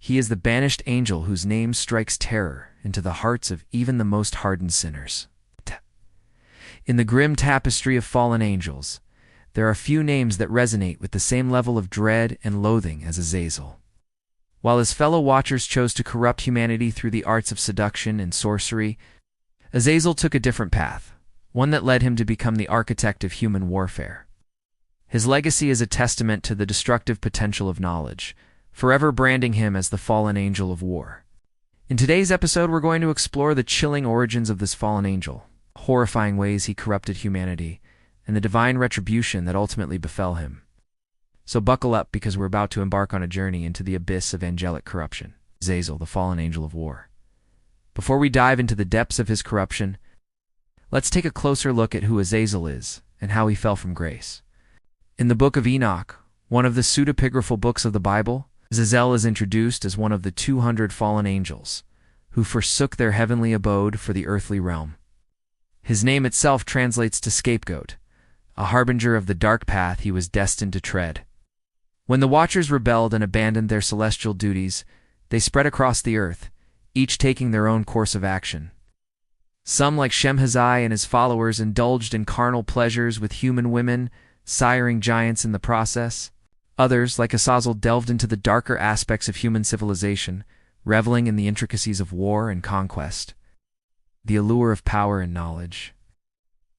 He is the banished angel whose name strikes terror into the hearts of even the most hardened sinners. In the grim tapestry of fallen angels, there are few names that resonate with the same level of dread and loathing as Azazel. While his fellow watchers chose to corrupt humanity through the arts of seduction and sorcery, Azazel took a different path, one that led him to become the architect of human warfare. His legacy is a testament to the destructive potential of knowledge, forever branding him as the fallen angel of war. In today's episode, we're going to explore the chilling origins of this fallen angel, horrifying ways he corrupted humanity, and the divine retribution that ultimately befell him. So buckle up, because we're about to embark on a journey into the abyss of angelic corruption. Azazel, the fallen angel of war. Before we dive into the depths of his corruption, let's take a closer look at who Azazel is and how he fell from grace. In the Book of Enoch, one of the pseudepigraphal books of the Bible, Azazel is introduced as one of the 200 fallen angels who forsook their heavenly abode for the earthly realm. His name itself translates to scapegoat, a harbinger of the dark path he was destined to tread. When the Watchers rebelled and abandoned their celestial duties, they spread across the earth, each taking their own course of action. Some, like Shemhazai and his followers, indulged in carnal pleasures with human women, siring giants in the process. Others, like Azazel, delved into the darker aspects of human civilization, reveling in the intricacies of war and conquest, the allure of power and knowledge.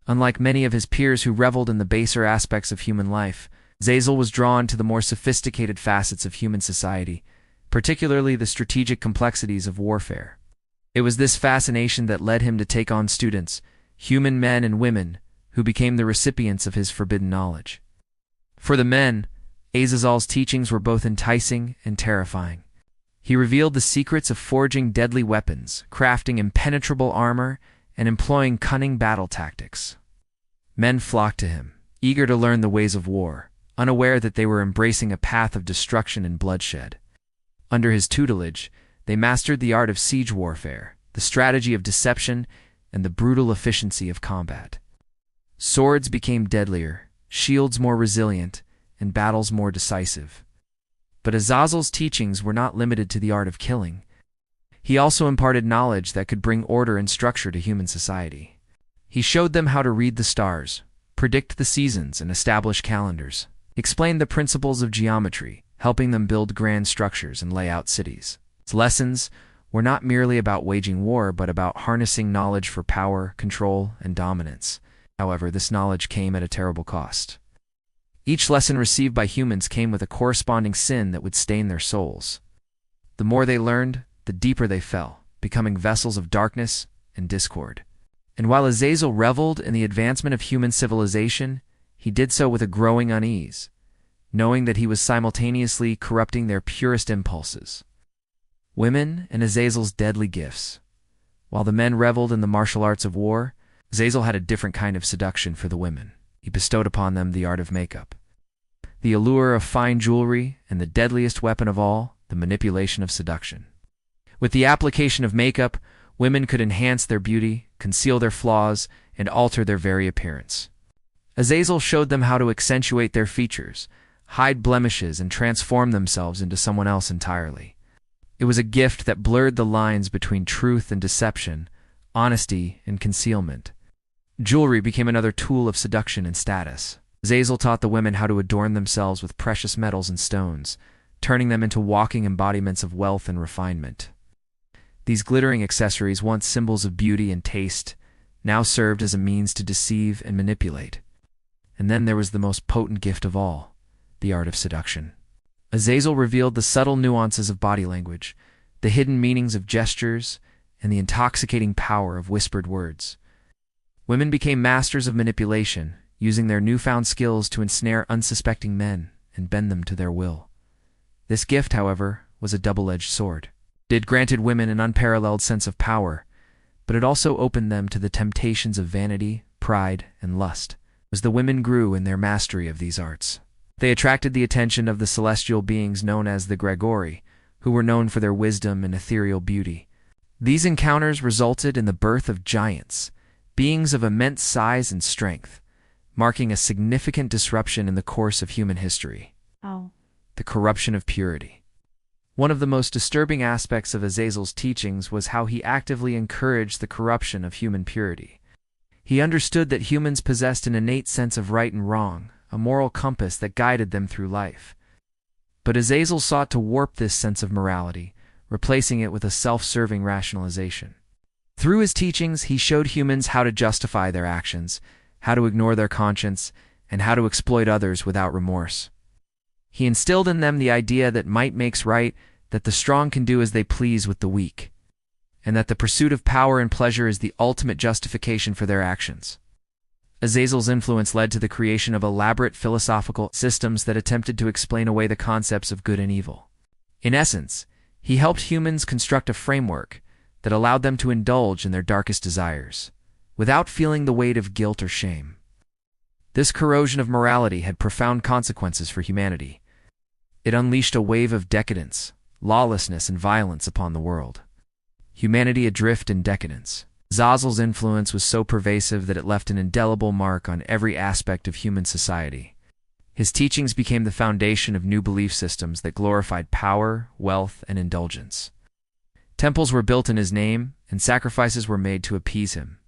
Unlike many of his peers who reveled in the baser aspects of human life, Azazel was drawn to the more sophisticated facets of human society, particularly the strategic complexities of warfare. It was this fascination that led him to take on students, human men and women, who became the recipients of his forbidden knowledge. For the men, Azazel's teachings were both enticing and terrifying. He revealed the secrets of forging deadly weapons, crafting impenetrable armor, and employing cunning battle tactics. Men flocked to him, eager to learn the ways of war, unaware that they were embracing a path of destruction and bloodshed. Under his tutelage, they mastered the art of siege warfare, the strategy of deception, and the brutal efficiency of combat. Swords became deadlier, shields more resilient, and battles more decisive. But Azazel's teachings were not limited to the art of killing. He also imparted knowledge that could bring order and structure to human society. He showed them how to read the stars, predict the seasons, and establish calendars. He explained the principles of geometry, helping them build grand structures and lay out cities. His lessons were not merely about waging war, but about harnessing knowledge for power, control, and dominance. However, this knowledge came at a terrible cost. Each lesson received by humans came with a corresponding sin that would stain their souls. The more they learned, the deeper they fell, becoming vessels of darkness and discord. And while Azazel reveled in the advancement of human civilization, he did so with a growing unease, knowing that he was simultaneously corrupting their purest impulses. Women and Azazel's deadly gifts. While the men reveled in the martial arts of war, Azazel had a different kind of seduction for the women. He bestowed upon them the art of makeup, the allure of fine jewelry, and the deadliest weapon of all, the manipulation of seduction. With the application of makeup, women could enhance their beauty, conceal their flaws, and alter their very appearance. Azazel showed them how to accentuate their features, hide blemishes, and transform themselves into someone else entirely. It was a gift that blurred the lines between truth and deception, honesty and concealment. Jewelry became another tool of seduction and status. Azazel taught the women how to adorn themselves with precious metals and stones, turning them into walking embodiments of wealth and refinement. These glittering accessories, once symbols of beauty and taste, now served as a means to deceive and manipulate. And then there was the most potent gift of all, the art of seduction. Azazel revealed the subtle nuances of body language, the hidden meanings of gestures, and the intoxicating power of whispered words. Women became masters of manipulation, using their newfound skills to ensnare unsuspecting men and bend them to their will. This gift, however, was a double-edged sword. It granted women an unparalleled sense of power, but it also opened them to the temptations of vanity, pride, and lust. As the women grew in their mastery of these arts, they attracted the attention of the celestial beings known as the Gregori, who were known for their wisdom and ethereal beauty. These encounters resulted in the birth of giants, beings of immense size and strength, marking a significant disruption in the course of human history. Oh. The corruption of purity. One of the most disturbing aspects of Azazel's teachings was how he actively encouraged the corruption of human purity. He understood that humans possessed an innate sense of right and wrong, a moral compass that guided them through life. But Azazel sought to warp this sense of morality, replacing it with a self-serving rationalization. Through his teachings, he showed humans how to justify their actions, how to ignore their conscience, and how to exploit others without remorse. He instilled in them the idea that might makes right, that the strong can do as they please with the weak, and that the pursuit of power and pleasure is the ultimate justification for their actions. Azazel's influence led to the creation of elaborate philosophical systems that attempted to explain away the concepts of good and evil. In essence, he helped humans construct a framework that allowed them to indulge in their darkest desires, without feeling the weight of guilt or shame. This corrosion of morality had profound consequences for humanity. It unleashed a wave of decadence, lawlessness, and violence upon the world. Humanity adrift in decadence. Azazel's influence was so pervasive that it left an indelible mark on every aspect of human society. His teachings became the foundation of new belief systems that glorified power, wealth, and indulgence. Temples were built in his name, and sacrifices were made to appease him.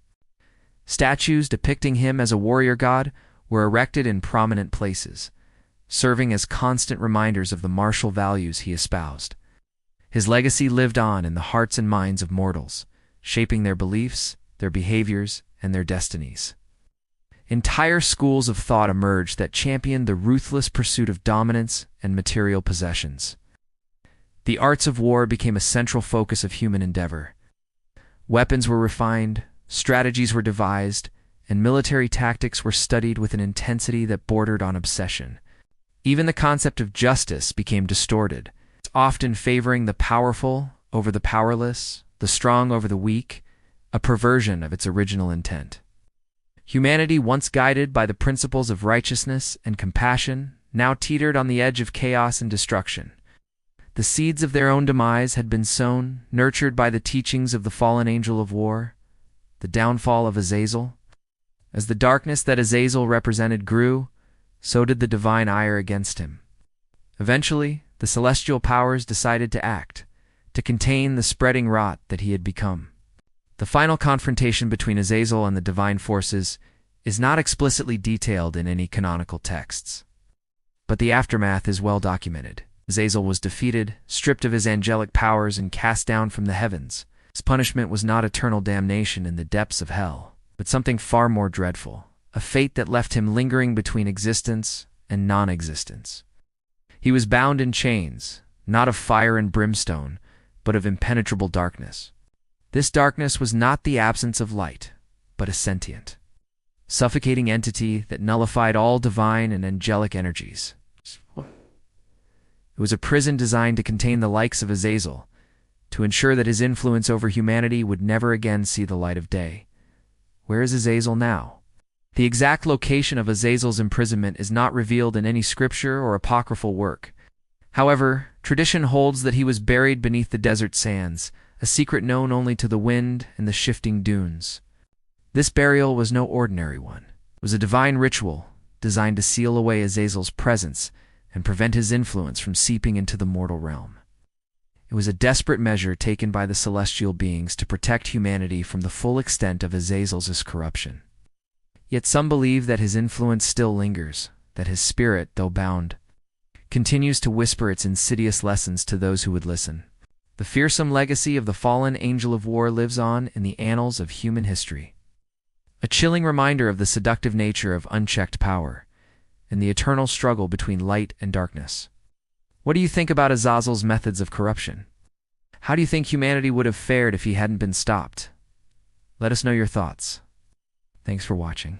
Statues depicting him as a warrior god were erected in prominent places, serving as constant reminders of the martial values he espoused. His legacy lived on in the hearts and minds of mortals, shaping their beliefs, their behaviors, and their destinies. Entire schools of thought emerged that championed the ruthless pursuit of dominance and material possessions. The arts of war became a central focus of human endeavor. Weapons were refined, strategies were devised, and military tactics were studied with an intensity that bordered on obsession. Even the concept of justice became distorted, often favoring the powerful over the powerless, the strong over the weak, a perversion of its original intent. Humanity, once guided by the principles of righteousness and compassion, now teetered on the edge of chaos and destruction. The seeds of their own demise had been sown, nurtured by the teachings of the fallen angel of war, the downfall of Azazel. As the darkness that Azazel represented grew, so did the divine ire against him. Eventually, the celestial powers decided to act, to contain the spreading rot that he had become. The final confrontation between Azazel and the divine forces is not explicitly detailed in any canonical texts, but the aftermath is well documented. Azazel was defeated, stripped of his angelic powers, and cast down from the heavens. His punishment was not eternal damnation in the depths of hell, but something far more dreadful, a fate that left him lingering between existence and non-existence. He was bound in chains, not of fire and brimstone, but of impenetrable darkness. This darkness was not the absence of light, but a sentient, suffocating entity that nullified all divine and angelic energies. It was a prison designed to contain the likes of Azazel, to ensure that his influence over humanity would never again see the light of day. Where is Azazel now? The exact location of Azazel's imprisonment is not revealed in any scripture or apocryphal work. However, tradition holds that he was buried beneath the desert sands, a secret known only to the wind and the shifting dunes. This burial was no ordinary one. It was a divine ritual designed to seal away Azazel's presence and prevent his influence from seeping into the mortal realm. It was a desperate measure taken by the celestial beings to protect humanity from the full extent of Azazel's corruption. Yet some believe that his influence still lingers, that his spirit, though bound, continues to whisper its insidious lessons to those who would listen. The fearsome legacy of the fallen angel of war lives on in the annals of human history, a chilling reminder of the seductive nature of unchecked power and the eternal struggle between light and darkness. What do you think about Azazel's methods of corruption? How do you think humanity would have fared if he hadn't been stopped? Let us know your thoughts. Thanks for watching.